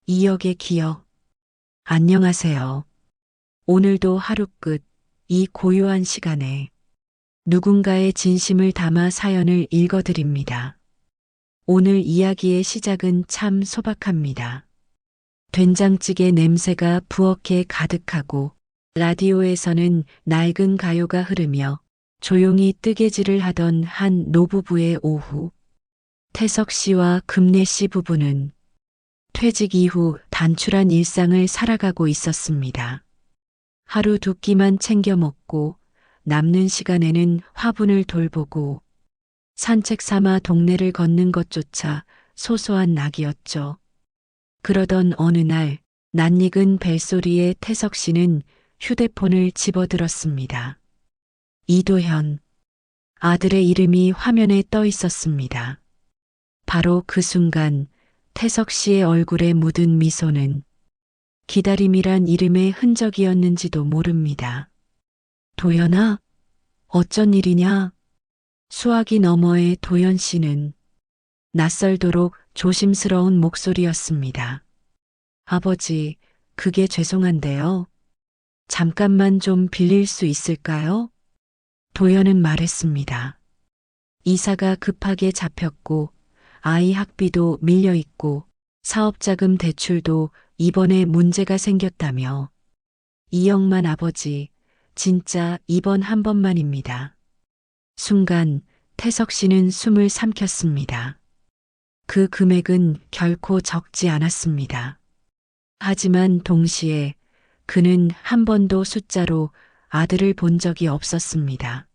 이역의 기억. 안녕하세요. 오늘도 하루 끝, 이 고요한 시간에 누군가의 진심을 담아 사연을 읽어드립니다. 오늘 이야기의 시작은 참 소박합니다. 된장찌개 냄새가 부엌에 가득하고 라디오에서는 낡은 가요가 흐르며 조용히 뜨개질을 하던 한 노부부의 오후. 태석 씨와 금래 씨 부부는 퇴직 이후 단출한 일상을 살아가고 있었습니다. 하루 두 끼만 챙겨 먹고 남는 시간에는 화분을 돌보고 산책 삼아 동네를 걷는 것조차 소소한 낙이었죠. 그러던 어느 날 낯익은 벨소리에 태석 씨는 휴대폰을 집어들었습니다. 이도현. 아들의 이름이 화면에 떠 있었습니다. 바로 그 순간 태석 씨의 얼굴에 묻은 미소는 기다림이란 이름의 흔적이었는지도 모릅니다. 도연아, 어쩐 일이냐? 수화기 너머의 도연 씨는 낯설도록 조심스러운 목소리였습니다. 아버지, 그게 죄송한데요. 잠깐만 좀 빌릴 수 있을까요? 도연은 말했습니다. 이사가 급하게 잡혔고 아이 학비도 밀려 있고 사업자금 대출도 이번에 문제가 생겼다며. 2억만 아버지, 진짜 이번 한 번만입니다. 순간 태석 씨는 숨을 삼켰습니다. 그 금액은 결코 적지 않았습니다. 하지만 동시에 그는 한 번도 숫자로 아들을 본 적이 없었습니다.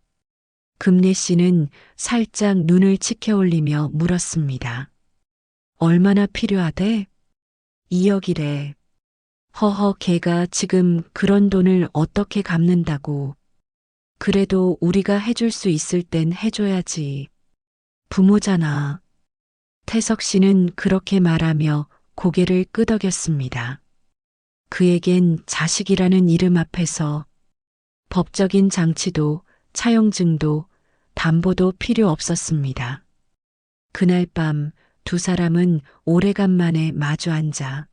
금래 씨는 살짝 눈을 치켜 올리며 물었습니다. 얼마나 필요하대? 2억이래. 허허, 걔가 지금 그런 돈을 어떻게 갚는다고. 그래도 우리가 해줄 수 있을 땐 해줘야지. 부모잖아. 태석 씨는 그렇게 말하며 고개를 끄덕였습니다. 그에겐 자식이라는 이름 앞에서 법적인 장치도 차용증도 담보도 필요 없었습니다. 그날 밤 두 사람은 오래간만에 마주 앉아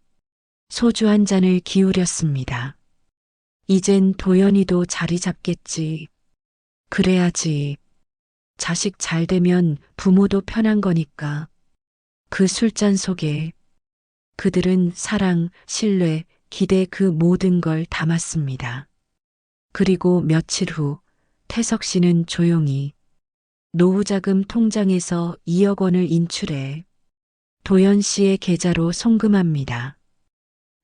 소주 한 잔을 기울였습니다. 이젠 도연이도 자리 잡겠지. 그래야지. 자식 잘 되면 부모도 편한 거니까. 그 술잔 속에 그들은 사랑, 신뢰, 기대 그 모든 걸 담았습니다. 그리고 며칠 후 태석 씨는 조용히 노후자금 통장에서 2억 원을 인출해 도연 씨의 계좌로 송금합니다.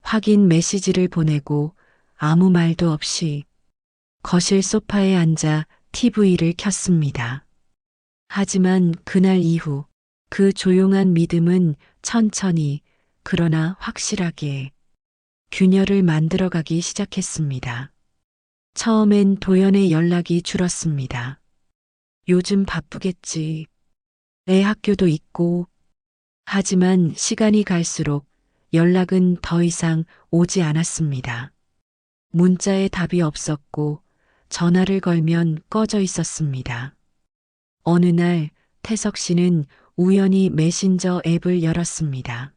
확인 메시지를 보내고 아무 말도 없이 거실 소파에 앉아 TV를 켰습니다. 하지만 그날 이후 그 조용한 믿음은 천천히 그러나 확실하게 균열을 만들어가기 시작했습니다. 처음엔 도연의 연락이 줄었습니다. 요즘 바쁘겠지. 애 학교도 있고. 하지만 시간이 갈수록 연락은 더 이상 오지 않았습니다. 문자에 답이 없었고 전화를 걸면 꺼져 있었습니다. 어느 날 태석 씨는 우연히 메신저 앱을 열었습니다.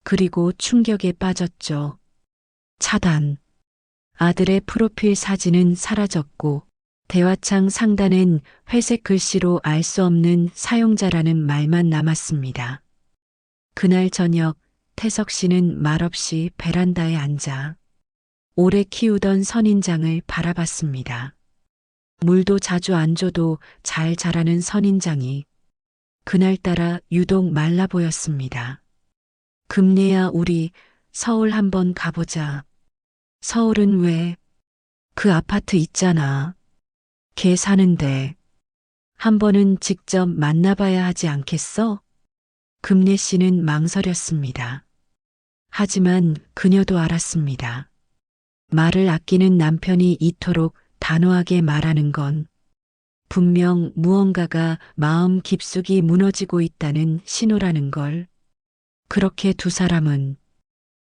그리고 충격에 빠졌죠. 차단. 아들의 프로필 사진은 사라졌고 대화창 상단엔 회색 글씨로 알 수 없는 사용자라는 말만 남았습니다. 그날 저녁 태석 씨는 말없이 베란다에 앉아 오래 키우던 선인장을 바라봤습니다. 물도 자주 안 줘도 잘 자라는 선인장이 그날따라 유독 말라 보였습니다. 금래야, 우리 서울 한번 가보자. 서울은 왜? 그 아파트 있잖아. 걔 사는데. 한 번은 직접 만나봐야 하지 않겠어? 금래 씨는 망설였습니다. 하지만 그녀도 알았습니다. 말을 아끼는 남편이 이토록 단호하게 말하는 건 분명 무언가가 마음 깊숙이 무너지고 있다는 신호라는 걸. 그렇게 두 사람은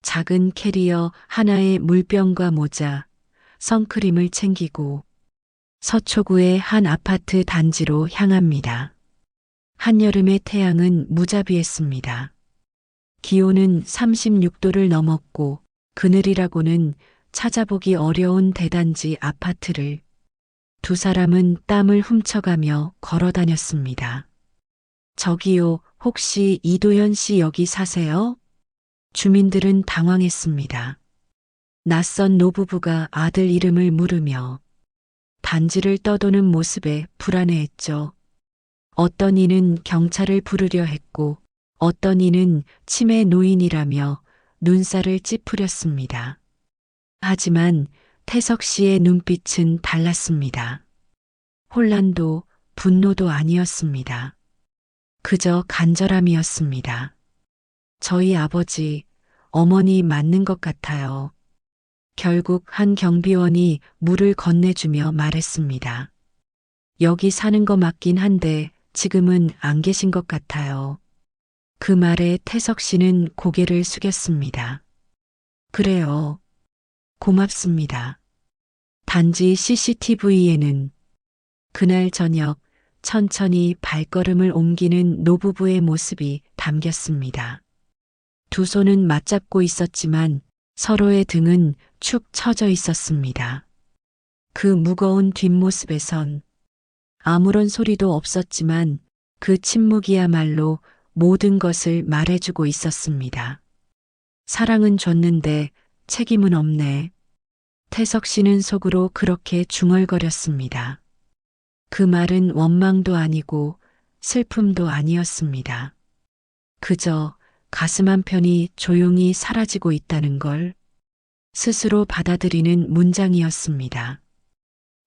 작은 캐리어 하나에 물병과 모자, 선크림을 챙기고 서초구의 한 아파트 단지로 향합니다. 한여름의 태양은 무자비했습니다. 기온은 36도를 넘었고 그늘이라고는 찾아보기 어려운 대단지 아파트를 두 사람은 땀을 훔쳐가며 걸어 다녔습니다. 저기요, 혹시 이도현 씨 여기 사세요? 주민들은 당황했습니다. 낯선 노부부가 아들 이름을 물으며 단지를 떠도는 모습에 불안해했죠. 어떤 이는 경찰을 부르려 했고 어떤 이는 치매 노인이라며 눈살을 찌푸렸습니다. 하지만 태석 씨의 눈빛은 달랐습니다. 혼란도 분노도 아니었습니다. 그저 간절함이었습니다. 저희 아버지, 어머니 맞는 것 같아요. 결국 한 경비원이 물을 건네주며 말했습니다. 여기 사는 거 맞긴 한데 지금은 안 계신 것 같아요. 그 말에 태석 씨는 고개를 숙였습니다. 그래요. 고맙습니다. 단지 CCTV에는 그날 저녁 천천히 발걸음을 옮기는 노부부의 모습이 담겼습니다. 두 손은 맞잡고 있었지만 서로의 등은 축 처져 있었습니다. 그 무거운 뒷모습에선 아무런 소리도 없었지만 그 침묵이야말로 모든 것을 말해주고 있었습니다. 사랑은 줬는데 책임은 없네. 태석 씨는 속으로 그렇게 중얼거렸습니다. 그 말은 원망도 아니고 슬픔도 아니었습니다. 그저 가슴 한편이 조용히 사라지고 있다는 걸 스스로 받아들이는 문장이었습니다.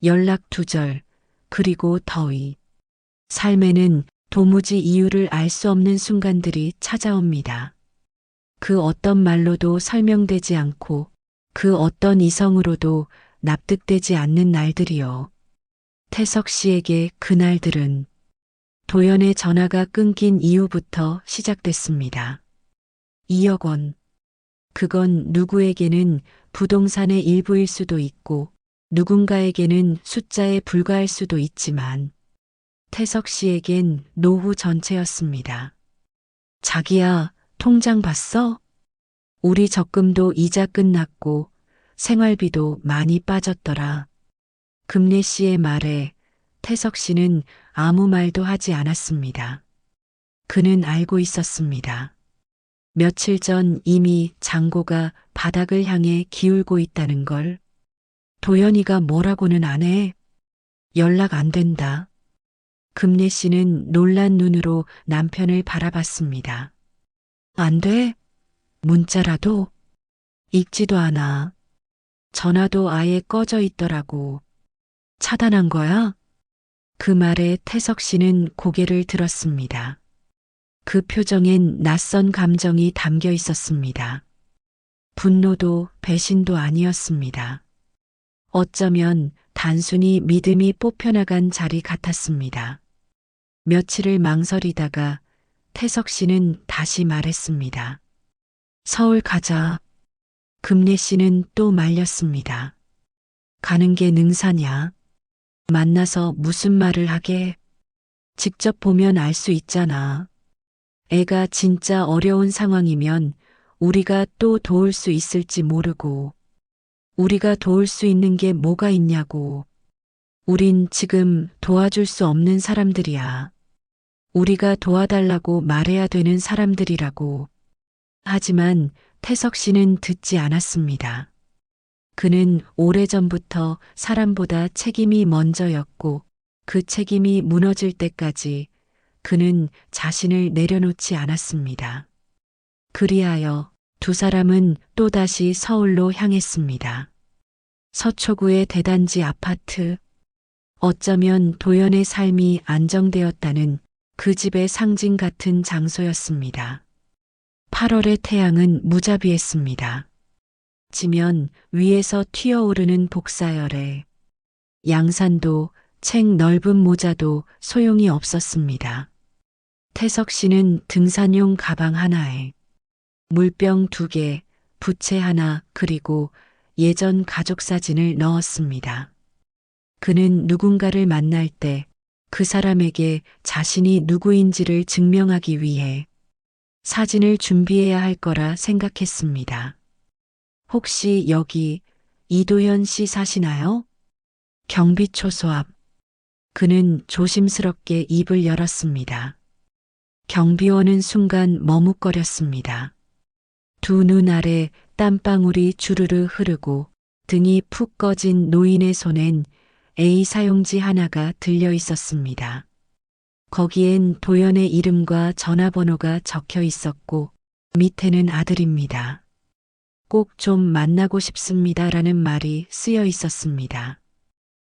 연락 두절, 그리고 더위. 삶에는 도무지 이유를 알 수 없는 순간들이 찾아옵니다. 그 어떤 말로도 설명되지 않고 그 어떤 이성으로도 납득되지 않는 날들이요. 태석 씨에게 그날들은 도연의 전화가 끊긴 이후부터 시작됐습니다. 2억 원. 그건 누구에게는 부동산의 일부일 수도 있고 누군가에게는 숫자에 불과할 수도 있지만 태석 씨에겐 노후 전체였습니다. 자기야, 통장 봤어? 우리 적금도 이자 끝났고 생활비도 많이 빠졌더라. 금례 씨의 말에 태석 씨는 아무 말도 하지 않았습니다. 그는 알고 있었습니다. 며칠 전 이미 잔고가 바닥을 향해 기울고 있다는 걸. 도연이가 뭐라고는 안 해. 연락 안 된다. 금례 씨는 놀란 눈으로 남편을 바라봤습니다. 안 돼? 문자라도? 읽지도 않아. 전화도 아예 꺼져 있더라고. 차단한 거야? 그 말에 태석 씨는 고개를 들었습니다. 그 표정엔 낯선 감정이 담겨 있었습니다. 분노도 배신도 아니었습니다. 어쩌면 단순히 믿음이 뽑혀나간 자리 같았습니다. 며칠을 망설이다가 태석 씨는 다시 말했습니다. 서울 가자. 금례 씨는 또 말렸습니다. 가는 게 능사냐? 만나서 무슨 말을 하게? 직접 보면 알 수 있잖아. 애가 진짜 어려운 상황이면 우리가 또 도울 수 있을지 모르고, 우리가 도울 수 있는 게 뭐가 있냐고. 우린 지금 도와줄 수 없는 사람들이야. 우리가 도와달라고 말해야 되는 사람들이라고. 하지만 태석 씨는 듣지 않았습니다. 그는 오래전부터 사람보다 책임이 먼저였고 그 책임이 무너질 때까지 그는 자신을 내려놓지 않았습니다. 그리하여 두 사람은 또다시 서울로 향했습니다. 서초구의 대단지 아파트. 어쩌면 도연의 삶이 안정되었다는 그 집의 상징 같은 장소였습니다. 8월의 태양은 무자비했습니다. 지면 위에서 튀어오르는 복사열에 양산도 책 넓은 모자도 소용이 없었습니다. 태석 씨는 등산용 가방 하나에 물병 2개, 부채 하나 그리고 예전 가족 사진을 넣었습니다. 그는 누군가를 만날 때 그 사람에게 자신이 누구인지를 증명하기 위해 사진을 준비해야 할 거라 생각했습니다. 혹시 여기 이도현 씨 사시나요? 경비초소 앞. 그는 조심스럽게 입을 열었습니다. 경비원은 순간 머뭇거렸습니다. 두 눈 아래 땀방울이 주르르 흐르고 등이 푹 꺼진 노인의 손엔 A 사용지 하나가 들려 있었습니다. 거기엔 도연의 이름과 전화번호가 적혀 있었고 밑에는 아들입니다. 꼭 좀 만나고 싶습니다라는 말이 쓰여 있었습니다.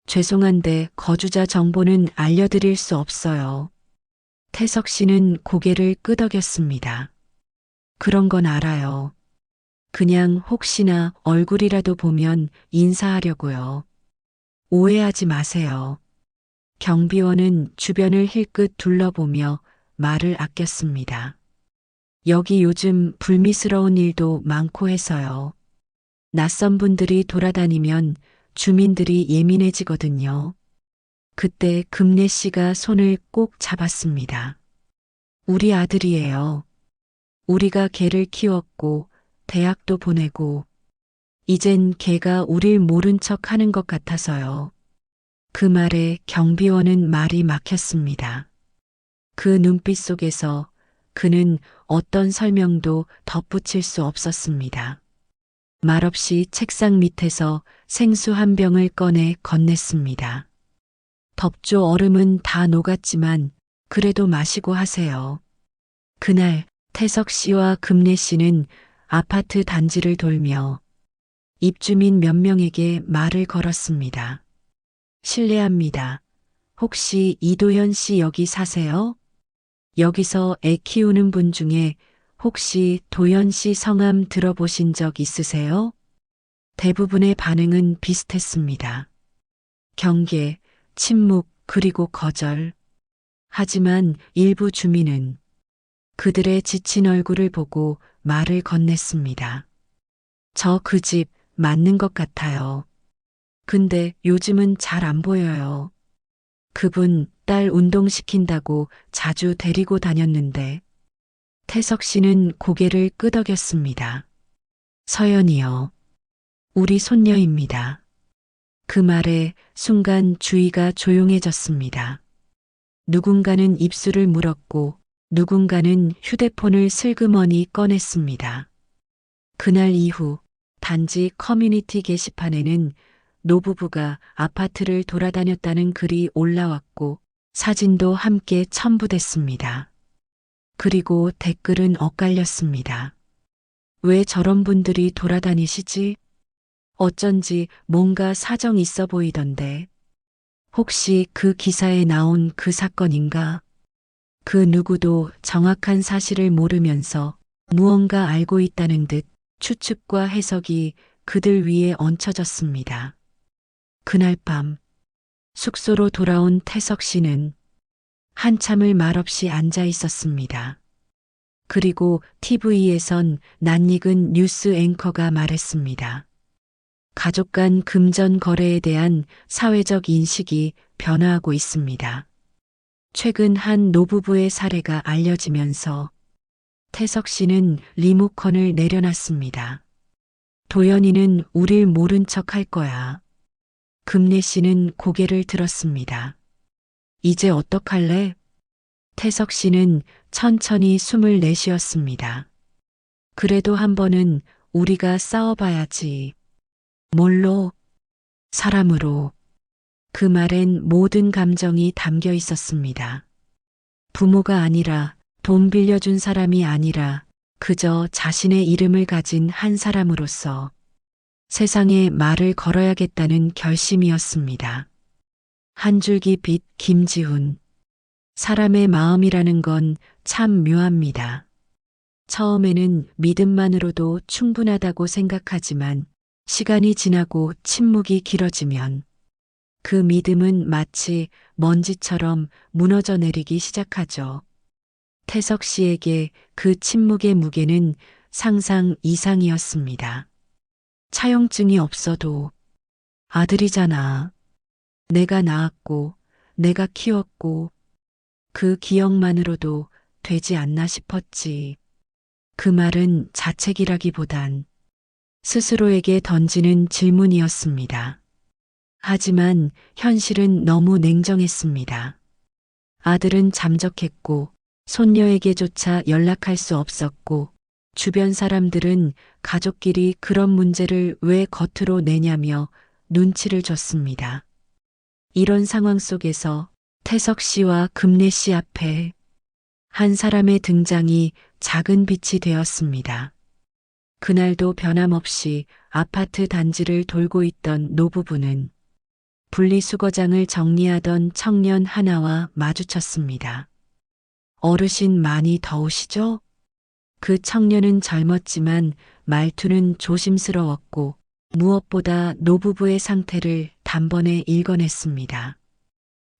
죄송한데 거주자 정보는 알려드릴 수 없어요. 태석 씨는 고개를 끄덕였습니다. 그런 건 알아요. 그냥 혹시나 얼굴이라도 보면 인사하려고요. 오해하지 마세요. 경비원은 주변을 힐끗 둘러보며 말을 아꼈습니다. 여기 요즘 불미스러운 일도 많고 해서요. 낯선 분들이 돌아다니면 주민들이 예민해지거든요. 그때 금례 씨가 손을 꼭 잡았습니다. 우리 아들이에요. 우리가 걔를 키웠고 대학도 보내고 이젠 걔가 우릴 모른 척 하는 것 같아서요. 그 말에 경비원은 말이 막혔습니다. 그 눈빛 속에서 그는 어떤 설명도 덧붙일 수 없었습니다. 말없이 책상 밑에서 생수 한 병을 꺼내 건넸습니다. 덥죠. 얼음은 다 녹았지만 그래도 마시고 하세요. 그날 태석 씨와 금례 씨는 아파트 단지를 돌며 입주민 몇 명에게 말을 걸었습니다. 실례합니다. 혹시 이도현 씨 여기 사세요? 여기서 애 키우는 분 중에 혹시 도현 씨 성함 들어보신 적 있으세요? 대부분의 반응은 비슷했습니다. 경계, 침묵, 그리고 거절. 하지만 일부 주민은 그들의 지친 얼굴을 보고 말을 건넸습니다. 저 그 집 맞는 것 같아요. 근데 요즘은 잘 안 보여요. 그분 딸 운동시킨다고 자주 데리고 다녔는데. 태석 씨는 고개를 끄덕였습니다. 서연이요. 우리 손녀입니다. 그 말에 순간 주위가 조용해졌습니다. 누군가는 입술을 물었고 누군가는 휴대폰을 슬그머니 꺼냈습니다. 그날 이후 단지 커뮤니티 게시판에는 노부부가 아파트를 돌아다녔다는 글이 올라왔고 사진도 함께 첨부됐습니다. 그리고 댓글은 엇갈렸습니다. 왜 저런 분들이 돌아다니시지? 어쩐지 뭔가 사정 있어 보이던데. 혹시 그 기사에 나온 그 사건인가? 그 누구도 정확한 사실을 모르면서 무언가 알고 있다는 듯 추측과 해석이 그들 위에 얹혀졌습니다. 그날 밤 숙소로 돌아온 태석 씨는 한참을 말없이 앉아 있었습니다. 그리고 TV에선 낯익은 뉴스 앵커가 말했습니다. 가족 간 금전 거래에 대한 사회적 인식이 변화하고 있습니다. 최근 한 노부부의 사례가 알려지면서 태석 씨는 리모컨을 내려놨습니다. 도연이는 우릴 모른 척 할 거야. 금례 씨는 고개를 들었습니다. 이제 어떡할래? 태석 씨는 천천히 숨을 내쉬었습니다. 그래도 한 번은 우리가 싸워봐야지. 뭘로? 사람으로. 그 말엔 모든 감정이 담겨 있었습니다. 부모가 아니라 돈 빌려준 사람이 아니라 그저 자신의 이름을 가진 한 사람으로서 세상에 말을 걸어야겠다는 결심이었습니다. 한 줄기 빛 김지훈. 사람의 마음이라는 건 참 묘합니다. 처음에는 믿음만으로도 충분하다고 생각하지만 시간이 지나고 침묵이 길어지면 그 믿음은 마치 먼지처럼 무너져 내리기 시작하죠. 태석 씨에게 그 침묵의 무게는 상상 이상이었습니다. 차용증이 없어도 아들이잖아. 내가 낳았고 내가 키웠고 그 기억만으로도 되지 않나 싶었지. 그 말은 자책이라기보단 스스로에게 던지는 질문이었습니다. 하지만 현실은 너무 냉정했습니다. 아들은 잠적했고 손녀에게조차 연락할 수 없었고 주변 사람들은 가족끼리 그런 문제를 왜 겉으로 내냐며 눈치를 줬습니다. 이런 상황 속에서 태석 씨와 금래 씨 앞에 한 사람의 등장이 작은 빛이 되었습니다. 그날도 변함없이 아파트 단지를 돌고 있던 노부부는 분리수거장을 정리하던 청년 하나와 마주쳤습니다. 어르신 많이 더우시죠? 그 청년은 젊었지만 말투는 조심스러웠고 무엇보다 노부부의 상태를 단번에 읽어냈습니다.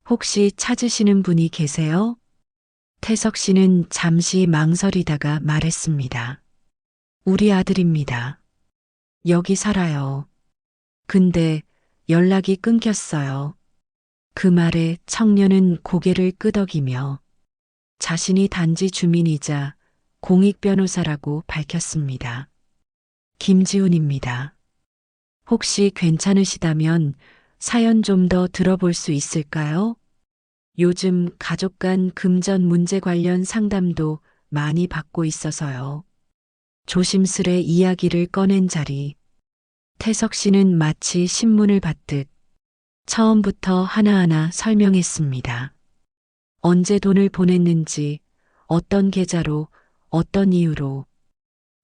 혹시 찾으시는 분이 계세요? 태석 씨는 잠시 망설이다가 말했습니다. 우리 아들입니다. 여기 살아요. 근데 연락이 끊겼어요. 그 말에 청년은 고개를 끄덕이며 자신이 단지 주민이자 공익 변호사라고 밝혔습니다. 김지훈입니다. 혹시 괜찮으시다면 사연 좀 더 들어볼 수 있을까요? 요즘 가족 간 금전 문제 관련 상담도 많이 받고 있어서요. 조심스레 이야기를 꺼낸 자리. 태석 씨는 마치 신문을 받듯 처음부터 하나하나 설명했습니다. 언제 돈을 보냈는지, 어떤 계좌로, 어떤 이유로.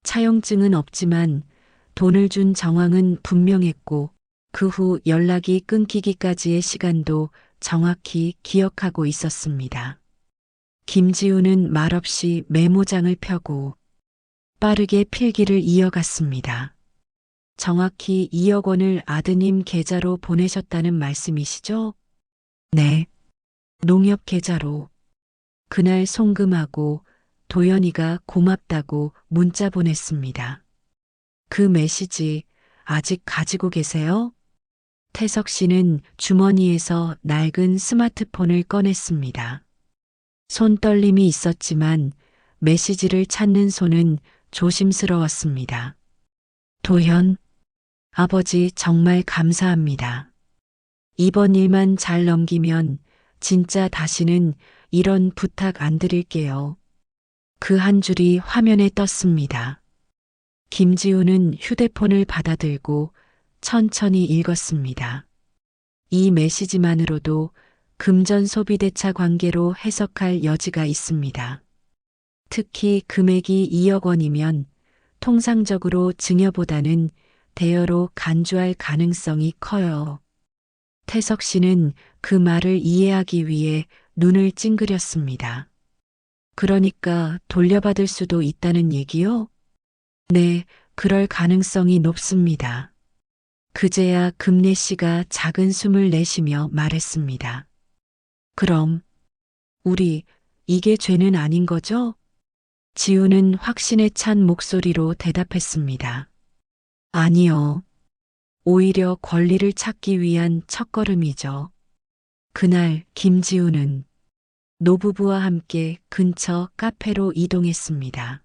차용증은 없지만 돈을 준 정황은 분명했고 그 후 연락이 끊기기까지의 시간도 정확히 기억하고 있었습니다. 김지우는 말없이 메모장을 펴고 빠르게 필기를 이어갔습니다. 정확히 2억 원을 아드님 계좌로 보내셨다는 말씀이시죠? 네. 농협 계좌로. 그날 송금하고 도연이가 고맙다고 문자 보냈습니다. 그 메시지 아직 가지고 계세요? 태석 씨는 주머니에서 낡은 스마트폰을 꺼냈습니다. 손떨림이 있었지만 메시지를 찾는 손은 조심스러웠습니다. 도현, 아버지 정말 감사합니다. 이번 일만 잘 넘기면 진짜 다시는 이런 부탁 안 드릴게요. 그 한 줄이 화면에 떴습니다. 김지우는 휴대폰을 받아들고 천천히 읽었습니다. 이 메시지만으로도 금전 소비 대차 관계로 해석할 여지가 있습니다. 특히 금액이 2억 원이면 통상적으로 증여보다는 대여로 간주할 가능성이 커요. 태석 씨는 그 말을 이해하기 위해 눈을 찡그렸습니다. 그러니까 돌려받을 수도 있다는 얘기요? 네, 그럴 가능성이 높습니다. 그제야 금래 씨가 작은 숨을 내쉬며 말했습니다. 그럼, 우리, 이게 죄는 아닌 거죠? 지우는 확신에 찬 목소리로 대답했습니다. 아니요. 오히려 권리를 찾기 위한 첫걸음이죠. 그날 김지우는 노부부와 함께 근처 카페로 이동했습니다.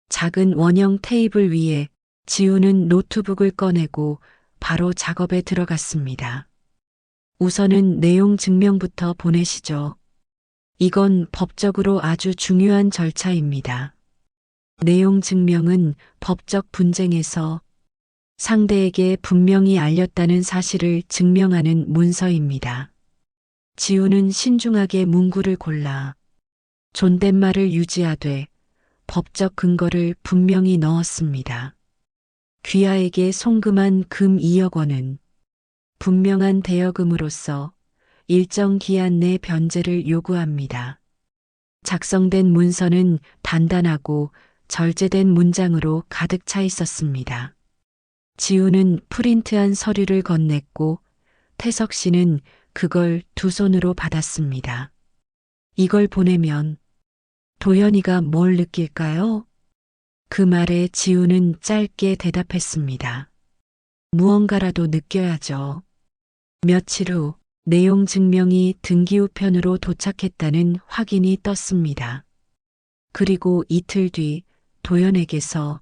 작은 원형 테이블 위에 지우는 노트북을 꺼내고 바로 작업에 들어갔습니다. 우선은 내용 증명부터 보내시죠. 이건 법적으로 아주 중요한 절차입니다. 내용 증명은 법적 분쟁에서 상대에게 분명히 알렸다는 사실을 증명하는 문서입니다. 지우는 신중하게 문구를 골라 존댓말을 유지하되 법적 근거를 분명히 넣었습니다. 귀하에게 송금한 금 2억 원은 분명한 대여금으로서 일정 기한 내 변제를 요구합니다. 작성된 문서는 단단하고 절제된 문장으로 가득 차 있었습니다. 지우는 프린트한 서류를 건넸고 태석 씨는 그걸 두 손으로 받았습니다. 이걸 보내면 도현이가 뭘 느낄까요? 그 말에 지우는 짧게 대답했습니다. 무언가라도 느껴야죠. 며칠 후 내용 증명이 등기 우편으로 도착했다는 확인이 떴습니다. 그리고 이틀 뒤 도연에게서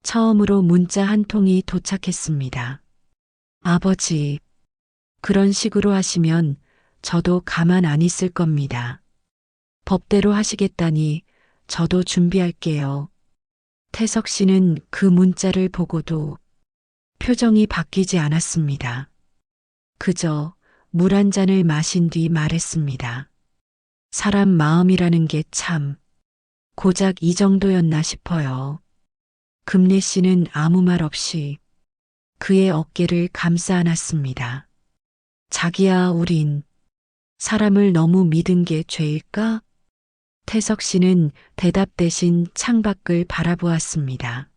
처음으로 문자 한 통이 도착했습니다. 아버지, 그런 식으로 하시면 저도 가만 안 있을 겁니다. 법대로 하시겠다니 저도 준비할게요. 태석 씨는 그 문자를 보고도 표정이 바뀌지 않았습니다. 그저 물 한 잔을 마신 뒤 말했습니다. 사람 마음이라는 게 참 고작 이 정도였나 싶어요. 금래 씨는 아무 말 없이 그의 어깨를 감싸 안았습니다. 자기야, 우린 사람을 너무 믿은 게 죄일까? 태석 씨는 대답 대신 창밖을 바라보았습니다.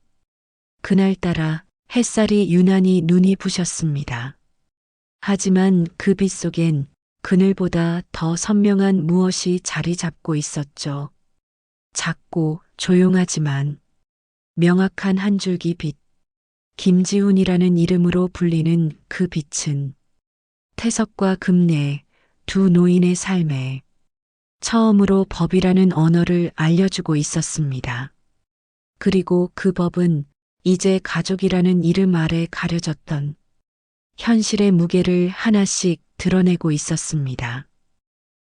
그날따라 햇살이 유난히 눈이 부셨습니다. 하지만 그 빛 속엔 그늘보다 더 선명한 무엇이 자리 잡고 있었죠. 작고 조용하지만 명확한 한 줄기 빛. 김지훈이라는 이름으로 불리는 그 빛은 태석과 금내 두 노인의 삶에 처음으로 법이라는 언어를 알려주고 있었습니다. 그리고 그 법은 이제 가족이라는 이름 아래 가려졌던 현실의 무게를 하나씩 드러내고 있었습니다.